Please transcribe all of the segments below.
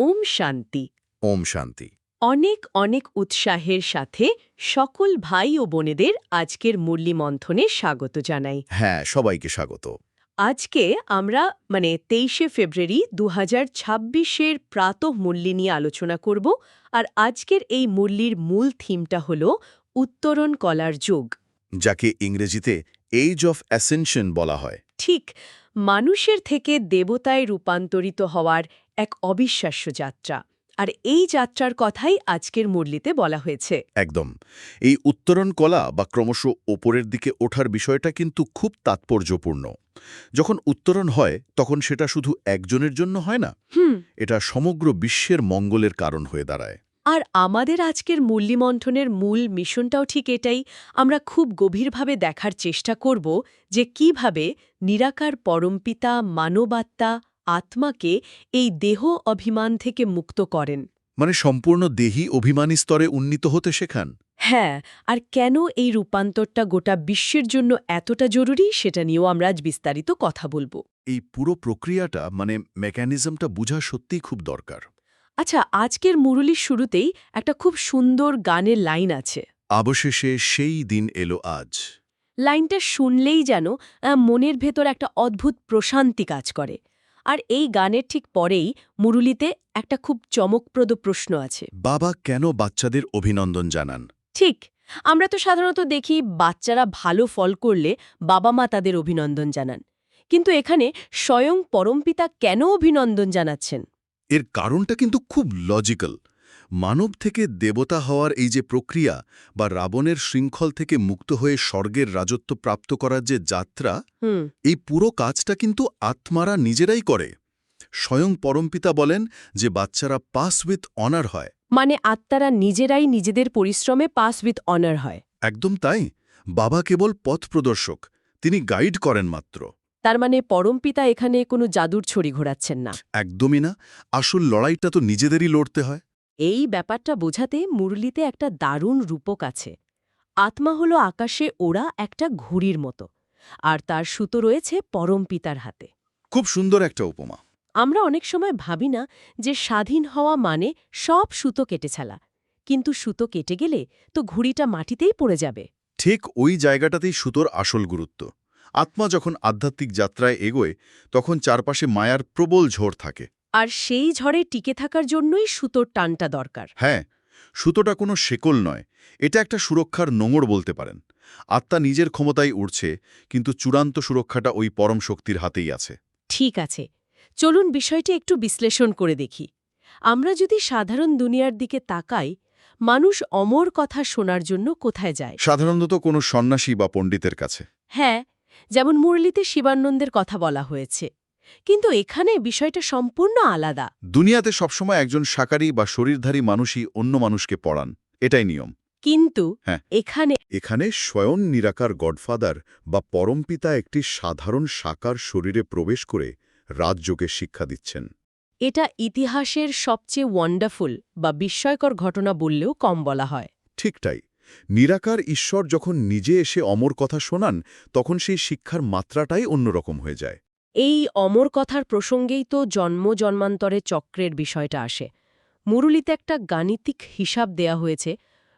ওম শান্তি। ওম শান্তি। অনেক অনেক উৎসাহের সাথে সকল ভাই ও বোনেদের আজকের মুরলী মন্থনে স্বাগত জানাই। হ্যাঁ, সবাইকে স্বাগত। আজকে আমরা 23শে ফেব্রুয়ারি 2026-এর প্রাতঃ মুরলী নিয়ে আলোচনা করব। আর আজকের এই মুরলীর মূল থিমটা হল উত্তরণ কলার যুগ। যাকে ইংরেজিতে এজ অফ অ্যাসেনশন বলা হয়। ঠিক, মানুষের থেকে দেবতায় রূপান্তরিত হওয়ার এক অবিশ্বাস্য যাত্রা। আর এই যাত্রার কথাই আজকের মুরলীতে বলা হয়েছে। একদম। এই উত্তরণ কলা বা ক্রমশ ওপরের দিকে ওঠার বিষয়টা কিন্তু খুব তাৎপর্যপূর্ণ। যখন উত্তরণ হয় তখন সেটা শুধু একজনের জন্য হয় না, এটা সমগ্র বিশ্বের মঙ্গলের কারণ হয়ে দাঁড়ায়। আর আমাদের আজকের মুরলী মন্থনের মূল মিশনটাও ঠিক এটাই। আমরা খুব গভীরভাবে দেখার চেষ্টা করব যে কিভাবে নিরাকার পরমপিতা মানবাত্মা আত্মাকে এই দেহ অভিমান থেকে মুক্ত করেন। মানে সম্পূর্ণ দেহী অভিমানী স্তরে উন্নীত হতে শেখান। হ্যাঁ, আর কেন এই রূপান্তরটা গোটা বিশ্বের জন্য এতটা জরুরি সেটা নিয়েও আমরা আজ বিস্তারিত কথা বলবো। এই পুরো প্রক্রিয়াটা মেকানিজমটা বোঝা সত্যিই খুব দরকার। আচ্ছা, আজকের মুরলীর শুরুতেই একটা খুব সুন্দর গানের লাইন আছে। অবশেষে সেই দিন এলো আজ। লাইনটা শুনলেই যেন মনের ভেতর একটা অদ্ভুত প্রশান্তি কাজ করে। আর এই গানের ঠিক পরেই মুরলীতে একটা খুব চমকপ্রদ প্রশ্ন আছে। বাবা কেন বাচ্চাদের অভিনন্দন জানান? ঠিক, আমরা তো সাধারণত দেখি বাচ্চারা ভালো ফল করলে বাবা মা তাদের অভিনন্দন জানান। কিন্তু এখানে স্বয়ং পরমপিতা কেন অভিনন্দন জানাচ্ছেন? এর কারণটা কিন্তু খুব লজিক্যাল। মানব থেকে দেবতা হওয়ার এই যে প্রক্রিয়া বা রাবণের শৃঙ্খল থেকে মুক্ত হয়ে স্বর্গের রাজত্ব প্রাপ্ত করার যে যাত্রা, এই পুরো কাজটা কিন্তু আত্মারা নিজেরাই করে। স্বয়ং পরমপিতা বলেন যে বাচ্চারা পাস উইথ অনার হয়। মানে আত্মারা নিজেরাই নিজেদের পরিশ্রমে পাস উইথ অনার হয়। একদম তাই। বাবা কেবল পথ প্রদর্শক, তিনি গাইড করেন মাত্র। তার মানে পরমপিতা এখানে কোনো জাদুর ছড়ি ঘোরাচ্ছেন না। একদমই না। আসল লড়াইটা তো নিজেদেরই লড়তে হয়। এই ব্যাপারটা বোঝাতে মুরলীতে একটা দারুণ রূপক আছে। আত্মা হলো আকাশে ওড়া একটা ঘুড়ির মতো, আর তার সুতো রয়েছে পরমপিতার হাতে। খুব সুন্দর একটা উপমা। আমরা অনেক সময় ভাবি না যে স্বাধীন হওয়া মানে সব সুতো কেটে ছালা, কিন্তু সুতো কেটে গেলে তো ঘুড়িটা মাটিতেই পড়ে যাবে। ঠিক ওই জায়গাটাতেই সুতোর আসল গুরুত্ব। আত্মা যখন আধ্যাত্মিক যাত্রায় এগোয় তখন চারপাশে মায়ার প্রবল ঝড় থাকে। আর সেই ঝড়ে টিকে থাকার জন্যই সুতোর টানটা দরকার। হ্যাঁ, সুতোটা কোনো শেকল নয়, এটা একটা সুরক্ষার নোঙর বলতে পারেন। আত্মা নিজের ক্ষমতায় উড়ছে, কিন্তু চূড়ান্ত সুরক্ষাটা ওই পরম শক্তির হাতেই আছে। ঠিক আছে, চলুন বিষয়টি একটু বিশ্লেষণ করে দেখি। আমরা যদি সাধারণ দুনিয়ার দিকে তাকাই, মানুষ অমর কথা শোনার জন্য কোথায় যায়? সাধারণত কোনো সন্ন্যাসী বা পণ্ডিতের কাছে। হ্যাঁ, যেমন মুরলীতে শিবানন্দের কথা বলা হয়েছে। কিন্তু এখানে বিষয়টা সম্পূর্ণ আলাদা। দুনিয়াতে সবসময় একজন সাকারী বা শরীরধারী মানুষই অন্য মানুষকে পড়ান, এটাই নিয়ম। কিন্তু হ্যাঁ, এখানে এখানে স্বয়ং নিরাকার গডফাদার বা পরমপিতা একটি সাধারণ সাকার শরীরে প্রবেশ করে রাজযোগের শিক্ষা দিচ্ছেন। এটা ইতিহাসের সবচেয়ে ওয়ান্ডারফুল বা বিস্ময়কর ঘটনা বললেও কম বলা হয়। ঠিকটাই। নিরাকার ঈশ্বর যখন নিজে এসে অমর কথা শোনান তখন সেই শিক্ষার মাত্রাটাই অন্যরকম হয়ে যায়। এই অমর কথার প্রসঙ্গেই তো জন্ম জন্মান্তরে চক্রের বিষয়টা আসে। মুরলীতে একটা গাণিতিক হিসাব দেয়া হয়েছে।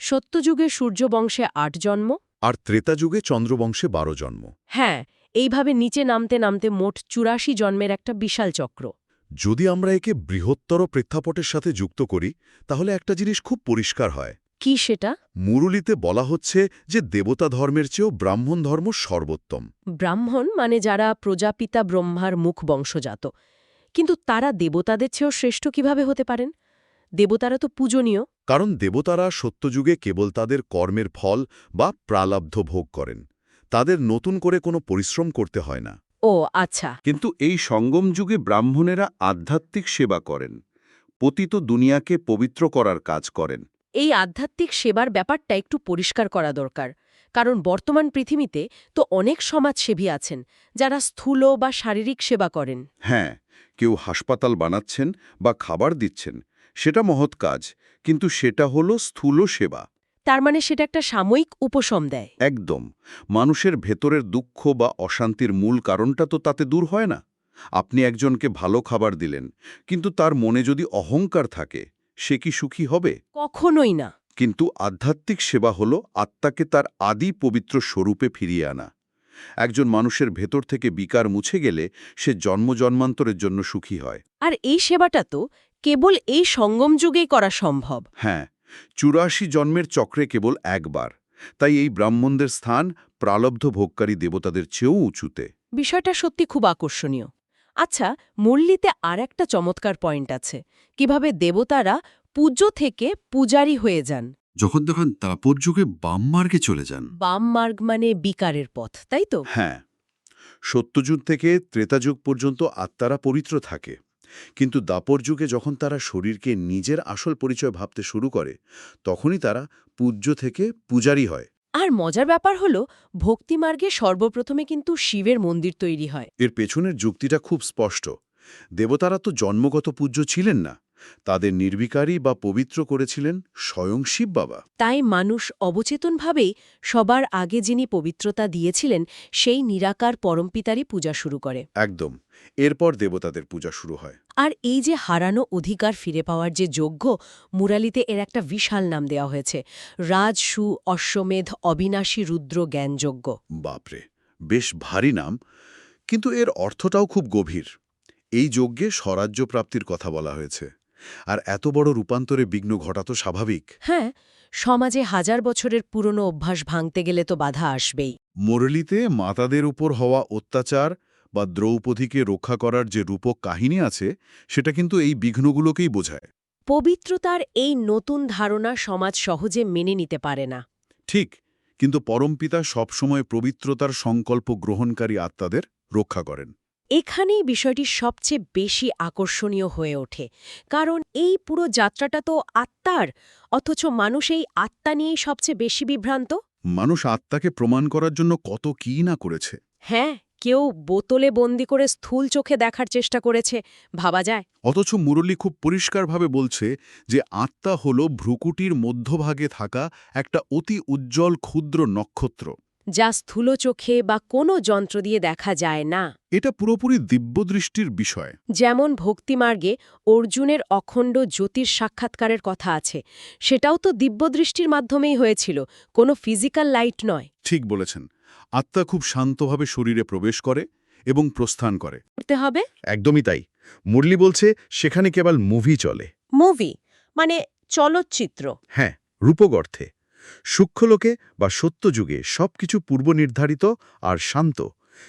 সত্যযুগে সূর্যবংশে ৮ জন্ম, আর ত্রেতাযুগে চন্দ্রবংশে ১২ জন্ম। হ্যাঁ, এইভাবে নিচে নামতে নামতে মোট ৮৪ জন্মের একটা বিশাল চক্র। যদি আমরা একে বৃহত্তর প্রেক্ষাপটের সাথে যুক্ত করি তাহলে একটা জিনিস খুব পরিষ্কার হয়। কি সেটা? মুরলীতে বলা হচ্ছে যে দেবতা ধর্মের চেয়েও ব্রাহ্মণ ধর্ম সর্বোত্তম। ব্রাহ্মণ মানে যারা প্রজাপিতা ব্রহ্মার মুখ বংশজাত। কিন্তু তারা দেবতাদের চেয়েও শ্রেষ্ঠ কিভাবে হতে পারেন? দেবতারা তো পূজনীয়। কারণ দেবতারা সত্যযুগে কেবল তাদের কর্মের ফল বা প্রালব্ধ ভোগ করেন, তাদের নতুন করে কোনো পরিশ্রম করতে হয় না। ও আচ্ছা। কিন্তু এই সঙ্গম যুগে ব্রাহ্মণেরা আধ্যাত্মিক সেবা করেন, পতিত দুনিয়াকে পবিত্র করার কাজ করেন। এই আধ্যাত্মিক সেবার ব্যাপারটা একটু পরিষ্কার করা দরকার। কারণ বর্তমান পৃথিবীতে তো অনেক সমাজসেবী আছেন যারা স্থূল বা শারীরিক সেবা করেন। হ্যাঁ, কেউ হাসপাতাল বানাচ্ছেন বা খাবার দিচ্ছেন, সেটা মহৎ কাজ, কিন্তু সেটা হলো স্থূল সেবা। তার মানে সেটা একটা সাময়িক উপশম দেয়। একদম। মানুষের ভেতরের দুঃখ বা অশান্তির মূল কারণটা তো তাতে দূর হয় না। আপনি একজনকে ভালো খাবার দিলেন, কিন্তু তার মনে যদি অহংকার থাকে, সে কি সুখী হবে? কখনোই না। কিন্তু আধ্যাত্মিক সেবা হল আত্মাকে তার আদি পবিত্র স্বরূপে ফিরিয়ে আনা। একজন মানুষের ভেতর থেকে বিকার মুছে গেলে সে জন্মান্তরের জন্য সুখী হয়। আর এই সেবাটা তো কেবল এই সঙ্গম যুগেই করা সম্ভব। হ্যাঁ, ৮৪ জন্মের চক্রে কেবল একবার। তাই এই ব্রাহ্মণদের স্থান প্রালব্ধ ভোগকারী দেবতাদের চেয়েও উঁচুতে। বিষয়টা সত্যি খুব আকর্ষণীয়। আচ্ছা, মুরলিতে আর একটা চমৎকার পয়েন্ট আছে, কিভাবে দেবতারা পূজ্য থেকে পূজারী হয়ে যান। যখন তখন তাপর যুগে বাম মার্গে চলে যান। বাম মার্গ মানে বিকারের পথ, তাই তো? হ্যাঁ, সত্যযুগ থেকে ত্রেতাযুগ পর্যন্ত আত্মারা পবিত্র থাকে, কিন্তু দাপর যুগে যখন তারা শরীরকে নিজের আসল পরিচয় ভাবতে শুরু করে, তখনই তারা পূজ্য থেকে পূজারী হয়। আর মজার ব্যাপার হলো, ভক্তিমার্গে সর্বপ্রথমে কিন্তু শিবের মন্দির তৈরি হয়। এর পেছনের যুক্তিটা খুব স্পষ্ট। দেবতারা তো জন্মগত পূজ্য ছিলেন না, তাদের নির্বিকারী বা পবিত্র করেছিলেন স্বয়ং শিব বাবা। তাই মানুষ অবচেতনভাবেই সবার আগে যিনি পবিত্রতা দিয়েছিলেন সেই নিরাকার পরমপিতারই পূজা শুরু করে। একদম। এরপর দেবতাদের পূজা শুরু হয়। আর এই যে হারানো অধিকার ফিরে পাওয়ার যে যজ্ঞ, মুরালিতে এর একটা বিশাল নাম দেওয়া হয়েছে, রাজসু অশ্বমেধ অবিনাশী রুদ্র জ্ঞানযজ্ঞ। বাপরে, বেশ ভারী নাম, কিন্তু এর অর্থটাও খুব গভীর। এই যজ্ঞে স্বরাজ্য প্রাপ্তির কথা বলা হয়েছে। আর এত বড় রূপান্তরে বিঘ্ন ঘটা তো স্বাভাবিক। হ্যাঁ, সমাজে হাজার বছরের পুরনো অভ্যাস ভাঙতে গেলে তো বাধা আসবেই। মুরলীতে মাতাদের উপর হওয়া অত্যাচার বা দ্রৌপদীকে রক্ষা করার যে রূপক কাহিনী আছে, সেটা কিন্তু এই বিঘ্নগুলোকেই বোঝায়। পবিত্রতার এই নতুন ধারণা সমাজ সহজে মেনে নিতে পারে না। ঠিক, কিন্তু পরমপিতা সবসময় পবিত্রতার সংকল্প গ্রহণকারী আত্মাদের রক্ষা করেন। এখানেই বিষয়টি সবচেয়ে বেশি আকর্ষণীয় হয়ে ওঠে, কারণ এই পুরো যাত্রাটা তো আত্মার, অথচ মানুষ এই আত্মা নিয়েই সবচেয়ে বেশি বিভ্রান্ত। মানুষ আত্মাকে প্রমাণ করার জন্য কত কী না করেছে। হ্যাঁ, কেউ বোতলে বন্দি করে স্থূল চোখে দেখার চেষ্টা করেছে, ভাবা যায়। অথচ মুরলী খুব পরিষ্কারভাবে বলছে যে আত্মা হল ভ্রুকুটির মধ্যভাগে থাকা একটা অতি উজ্জ্বল ক্ষুদ্র নক্ষত্র, যা স্থূল চোখে বা কোনো যন্ত্র দিয়ে দেখা যায় না। এটা পুরোপুরি দিব্যদৃষ্টির বিষয়। যেমন ভক্তিমার্গে অর্জুনের অখণ্ড জ্যোতির সাক্ষাৎকারের কথা আছে, সেটাও তো দিব্যদৃষ্টির মাধ্যমেই হয়েছিল, কোনো ফিজিক্যাল লাইট নয়। ঠিক বলেছেন, আত্মা খুব শান্তভাবে শরীরে প্রবেশ করে এবং প্রস্থান করে। করতে হবে একদমই তাই। মুরলী বলছে সেখানে কেবল মুভি চলে। মুভি মানে চলচ্চিত্র। হ্যাঁ, রূপক অর্থে। সূক্ষ্মলোকে বা সত্যযুগে সবকিছু পূর্বনির্ধারিত আর শান্ত।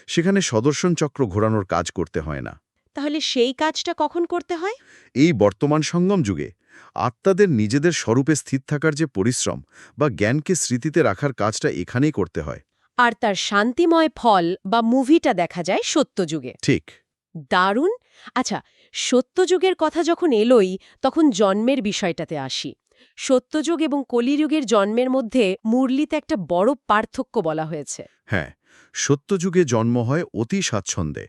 সেখানে সদর্শন চক্র ঘোরানোর কাজ করতে হয় না। তাহলে সেই কাজটা কখন করতে হয়? এই বর্তমান সঙ্গম যুগে আত্মাদের নিজেদের স্বরূপে স্থির থাকার যে পরিশ্রম বা জ্ঞানকে স্মৃতিতে রাখার কাজটা এখানেই করতে হয়। আর তার শান্তিময় ফল বা মুভিটা দেখা যায় সত্যযুগে। ঠিক। দারুণ। আচ্ছা, সত্যযুগের কথা যখন এলোই, তখন জন্মের বিষয়টাতে আসি। সত্যযুগ এবং কলিযুগের জন্মের মধ্যে মুরলিতে একটা বড় পার্থক্য বলা হয়েছে। হ্যাঁ, সত্যযুগে জন্ম হয় অতি স্বাচ্ছন্দ্যে।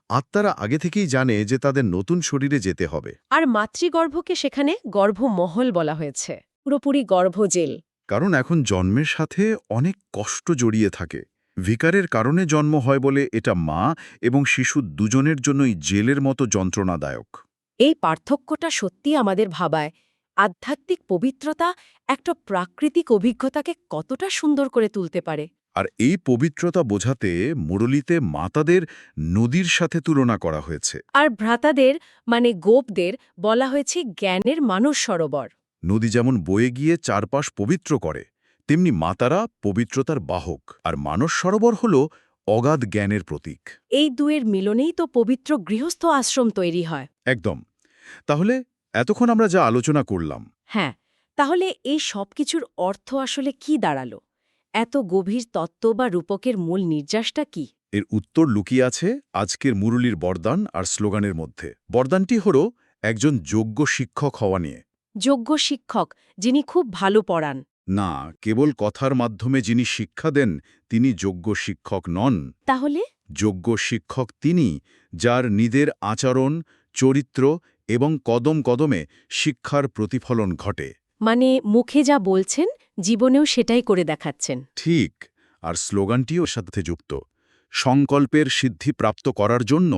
আত্মারা আগে থেকেই জানে যে তাদের নতুন শরীরে যেতে হবে। আর মাতৃগর্ভকে সেখানে গর্ভমহল বলা হয়েছে, পুরোপুরি গর্ভজেল। কারণ এখন জন্মের সাথে অনেক কষ্ট জড়িয়ে থাকে। ভিকারের কারণে জন্ম হয় বলে এটা মা এবং শিশু দুজনের জন্যই জেলের মতো যন্ত্রণাদায়ক। এই পার্থক্যটা সত্যি আমাদের ভাবায় আধ্যাত্মিক পবিত্রতা একটা প্রাকৃতিক অভিজ্ঞতাকে কতটা সুন্দর করে তুলতে পারে। আর এই পবিত্রতা বোঝাতে মুরলীতে মাতাদের নদীর সাথে তুলনা করা হয়েছে। আর ভ্রাতাদের মানে গোপদের বলা হয়েছে জ্ঞানের মানস সরোবর। নদী যেমন বয়ে গিয়ে চারপাশ পবিত্র করে, তেমনি মাতারা পবিত্রতার বাহক, আর মানস সরোবর হল অগাধ জ্ঞানের প্রতীক। এই দুয়ের মিলনেই তো পবিত্র গৃহস্থ আশ্রম তৈরি হয়। একদম। তাহলে এতক্ষণ আমরা যা আলোচনা করলাম, হ্যাঁ, তাহলে এই সব কিছুর অর্থ আসলে কি দাঁড়ালো? এত গভীর তত্ত্ব বা রূপকের মূল নির্যাসটা কি? এর উত্তর লুকিয়ে আছে আজকের মুরলীর বরদান আর স্লোগানের মধ্যে। বরদানটি হল একজন যোগ্য শিক্ষক হওয়া নিয়ে। যোগ্য শিক্ষক, যিনি খুব ভালো পড়ান। না, কেবল কথার মাধ্যমে যিনি শিক্ষা দেন তিনি যোগ্য শিক্ষক নন। তাহলে যোগ্য শিক্ষক তিনি, যার নিজের আচরণ, চরিত্র এবং কদম কদমে শিক্ষার প্রতিফলন ঘটে। মানে মুখে যা বলছেন, জীবনেও সেটাই করে দেখাচ্ছেন। ঠিক। আর স্লোগানটিও সাথে যুক্ত। সংকল্পের সিদ্ধি প্রাপ্ত করার জন্য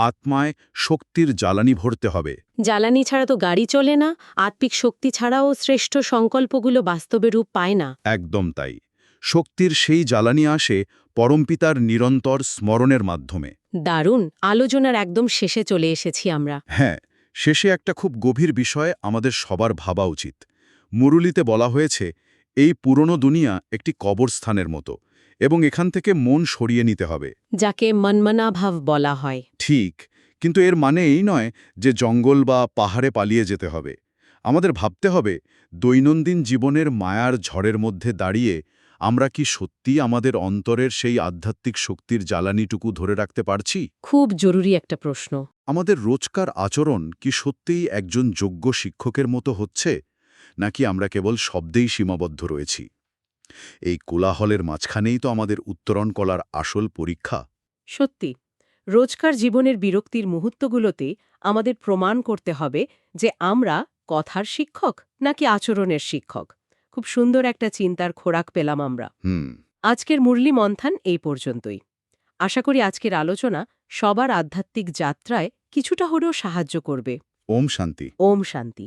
আত্মায় শক্তির জ্বালানি ভরতে হবে। জ্বালানি ছাড়া তো গাড়ি চলে না, আত্মিক শক্তি ছাড়াও শ্রেষ্ঠ সংকল্পগুলো বাস্তবে রূপ পায় না। একদম তাই। শক্তির সেই জ্বালানি আসে পরমপিতার নিরন্তর স্মরণের মাধ্যমে। দারুণ, আলোচনার একদম শেষে চলে এসেছি আমরা। হ্যাঁ, শেষে একটা খুব গভীর বিষয় আমাদের সবার ভাবা উচিত। মুরুলিতে বলা হয়েছে, এই পুরনো দুনিয়া একটি কবরস্থানের মতো এবং এখান থেকে মন সরিয়ে নিতে হবে। যাকে মনমনাভাব বলা হয়। ঠিক, কিন্তু এর মানে এই নয় যে জঙ্গল বা পাহাড়ে পালিয়ে যেতে হবে। আমাদের ভাবতে হবে, দৈনন্দিন জীবনের মায়ার ঝড়ের মধ্যে দাঁড়িয়ে আমরা কি সত্যি আমাদের অন্তরের সেই আধ্যাত্মিক শক্তির জ্বালানিটুকু ধরে রাখতে পারছি? খুব জরুরি একটা প্রশ্ন। আমাদের রোজকার আচরণ কি সত্যিই একজন যোগ্য শিক্ষকের মতো হচ্ছে, নাকি আমরা কেবল শব্দেই সীমাবদ্ধ রয়েছি? এই কোলাহলের মাঝখানেই তো আমাদের উত্তরণ করার আসল পরীক্ষা। সত্যি, রোজকার জীবনের বিরক্তির মুহূর্তগুলোতে আমাদের প্রমাণ করতে হবে যে আমরা কথার শিক্ষক নাকি আচরণের শিক্ষক। খুব সুন্দর একটা চিন্তার খোরাক পেলাম আমরা। আজকের মুরলী মন্থন এই পর্যন্তই। আশা করি আজকের আলোচনা সবার আধ্যাত্মিক যাত্রায় কিছুটা হলেও সাহায্য করবে। ওম শান্তি। ওম শান্তি।